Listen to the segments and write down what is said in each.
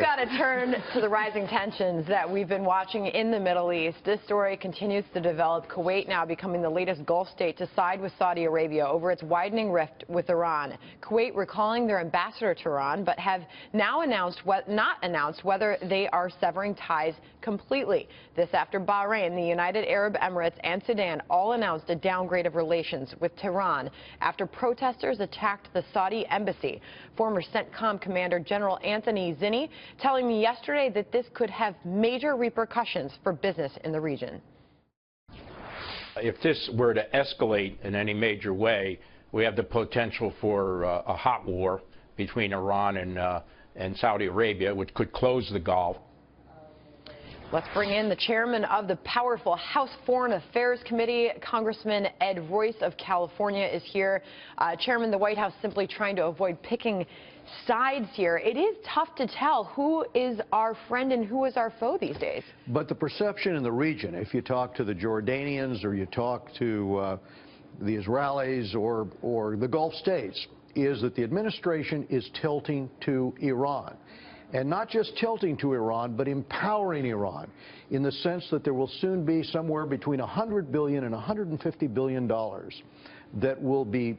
got to turn to the rising tensions that we've been watching in the Middle East. This story continues to develop. Kuwait now becoming the latest Gulf state to side with Saudi Arabia over its widening rift with Iran. Kuwait recalling their ambassador to Iran, but have now not announced whether they are severing ties completely. This after Bahrain, the United Arab Emirates, and Sudan all announced a downgrade of relations with Tehran after protesters attacked the Saudi embassy. Former CENTCOM Commander General Anthony Zinni telling me yesterday that this could have major repercussions for business in the region. If this were to escalate in any major way, we have the potential for a hot war between Iran and Saudi Arabia, which could close the Gulf. Let's bring in the chairman of the powerful House Foreign Affairs Committee. Congressman Ed Royce of California is here. Chairman, the White House simply trying to avoid picking sides here. It is tough to tell who is our friend and who is our foe these days. But the perception in the region, if you talk to the Jordanians or you talk to the Israelis or the Gulf states, is that the administration is tilting to Iran. And not just tilting to Iran, but empowering Iran in the sense that there will soon be somewhere between $100 billion and $150 billion that will be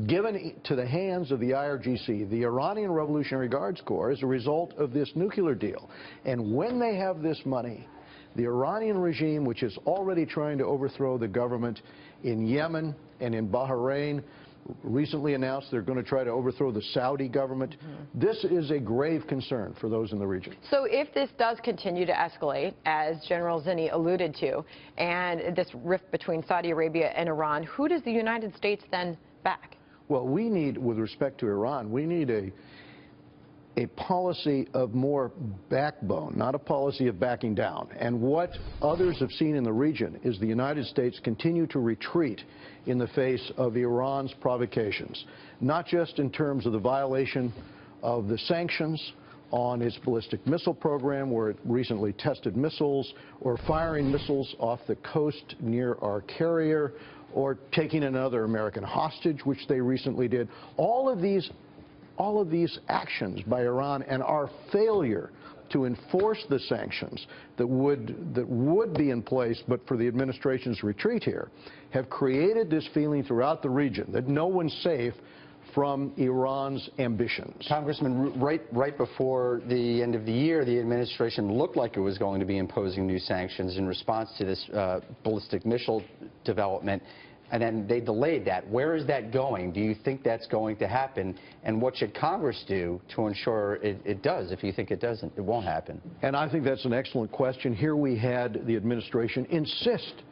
given to the hands of the IRGC, the Iranian Revolutionary Guards Corps, as a result of this nuclear deal. And when they have this money, the Iranian regime, which is already trying to overthrow the government in Yemen and in Bahrain, recently announced they're going to try to overthrow the Saudi government. This is a grave concern for those in the region. So if this does continue to escalate, as General Zinni alluded to, and this rift between Saudi Arabia and Iran, who does the United States then back? Well, we need, with respect to Iran, we need a policy of more backbone, not a policy of backing down. And what others have seen in the region is the United States continue to retreat in the face of Iran's provocations, not just in terms of the violation of the sanctions on its ballistic missile program, where it recently tested missiles, or firing missiles off the coast near our carrier, or taking another American hostage, which they recently did. All of these actions by Iran and our failure to enforce the sanctions that would be in place but for the administration's retreat here have created this feeling throughout the region that no one's safe from Iran's ambitions. Congressman, right before the end of the year, the administration looked like it was going to be imposing new sanctions in response to this ballistic missile development. And then they delayed that. Where is that going? Do you think that's going to happen? And what should Congress do to ensure it does? If you think it doesn't, it won't happen. And I think that's an excellent question. Here we had the administration insist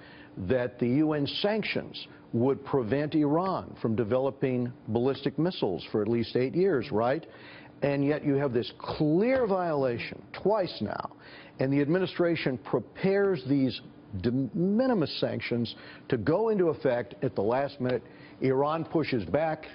that the UN sanctions would prevent Iran from developing ballistic missiles for at least 8 years, right? And yet you have this clear violation twice now. And the administration prepares these de minimis sanctions to go into effect at the last minute. Iran pushes back.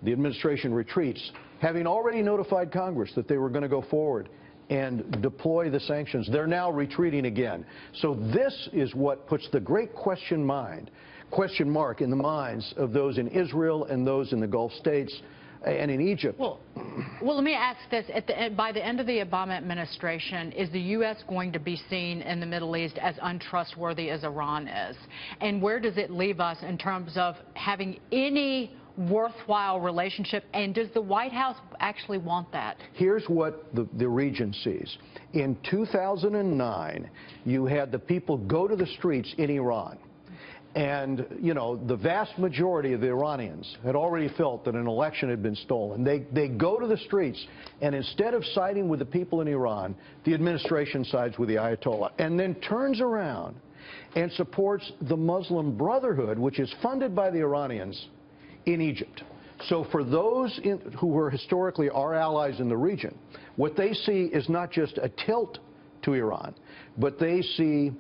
The administration retreats, having already notified Congress that they were going to go forward and deploy the sanctions. They're now retreating again. So this is what puts the great question mark in the minds of those in Israel and those in the Gulf states and in Egypt. Well, let me ask this. By the end of the Obama administration, is the U.S. going to be seen in the Middle East as untrustworthy as Iran is? And where does it leave us in terms of having any worthwhile relationship? And does the White House actually want that? Here's what the region sees. In 2009, you had the people go to the streets in Iran. And, you know, the vast majority of the Iranians had already felt that an election had been stolen. They go to the streets, and instead of siding with the people in Iran, the administration sides with the Ayatollah, and then turns around and supports the Muslim Brotherhood, which is funded by the Iranians, in Egypt. So for those who were historically our allies in the region, what they see is not just a tilt to Iran, but they see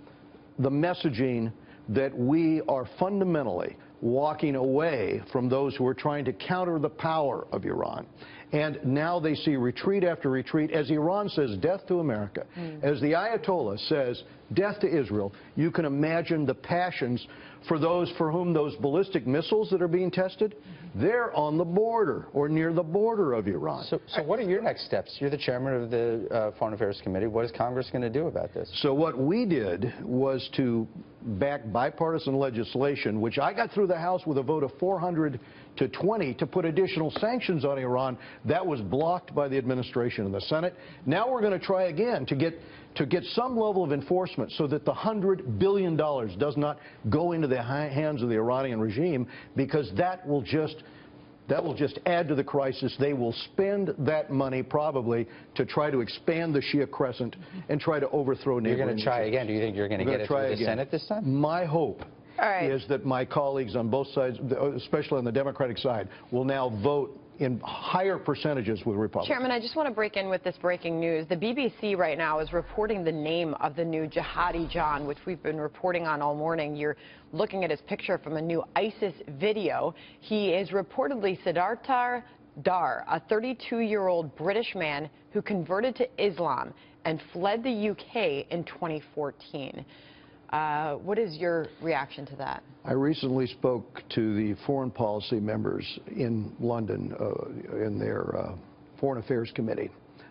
the messaging that we are fundamentally walking away from those who are trying to counter the power of Iran. And now they see retreat after retreat. As Iran says, death to America. As the Ayatollah says, death to Israel. You can imagine the passions for those for whom those ballistic missiles that are being tested, they're on the border or near the border of Iran. So what are your next steps? You're the chairman of the Foreign Affairs Committee. What is Congress going to do about this? So what we did was to back bipartisan legislation, which I got through the House with a vote of 400 to 20 to put additional sanctions on Iran. That was blocked by the administration and the Senate. Now we're going to try again to get some level of enforcement so that the $100 billion does not go into the hands of the Iranian regime, because that will just add to the crisis. They will spend that money probably to try to expand the Shia crescent and try to overthrow neighboring. You're going to try again. Do you think you're going to get it through the Senate this time? My hope is that my colleagues on both sides, especially on the Democratic side, will now vote in higher percentages with Republicans. Chairman, I just want to break in with this breaking news. The BBC right now is reporting the name of the new jihadi John, which we've been reporting on all morning. You're looking at his picture from a new ISIS video. He is reportedly Siddhartha Dar, a 32-year-old British man who converted to Islam and fled the UK in 2014. What is your reaction to that? I recently spoke to the foreign policy members in London in their Foreign Affairs Committee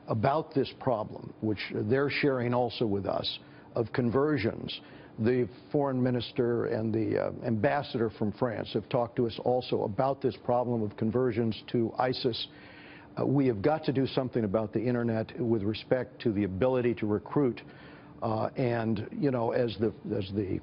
about this problem, which they're sharing also with us, of conversions. The foreign minister and the ambassador from France have talked to us also about this problem of conversions to ISIS. We have got to do something about the internet with respect to the ability to recruit. And, you know, as the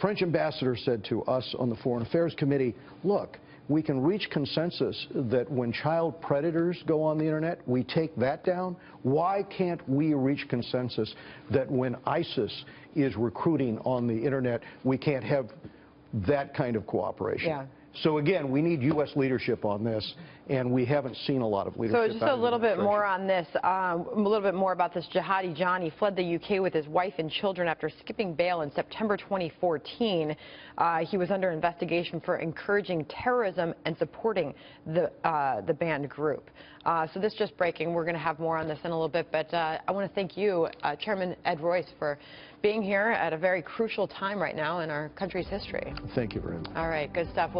French ambassador said to us on the Foreign Affairs Committee, look, we can reach consensus that when child predators go on the internet, we take that down. Why can't we reach consensus that when ISIS is recruiting on the internet, we can't have that kind of cooperation? Yeah. So again, we need U.S. leadership on this, and we haven't seen a lot of leadership. So just a little bit more on this, a little bit more about this jihadi John. He fled the UK with his wife and children after skipping bail in September 2014. He was under investigation for encouraging terrorism and supporting the banned group. So this just breaking. We're going to have more on this in a little bit, but I want to thank you, Chairman Ed Royce, for being here at a very crucial time right now in our country's history. Thank you very much. All right, good stuff.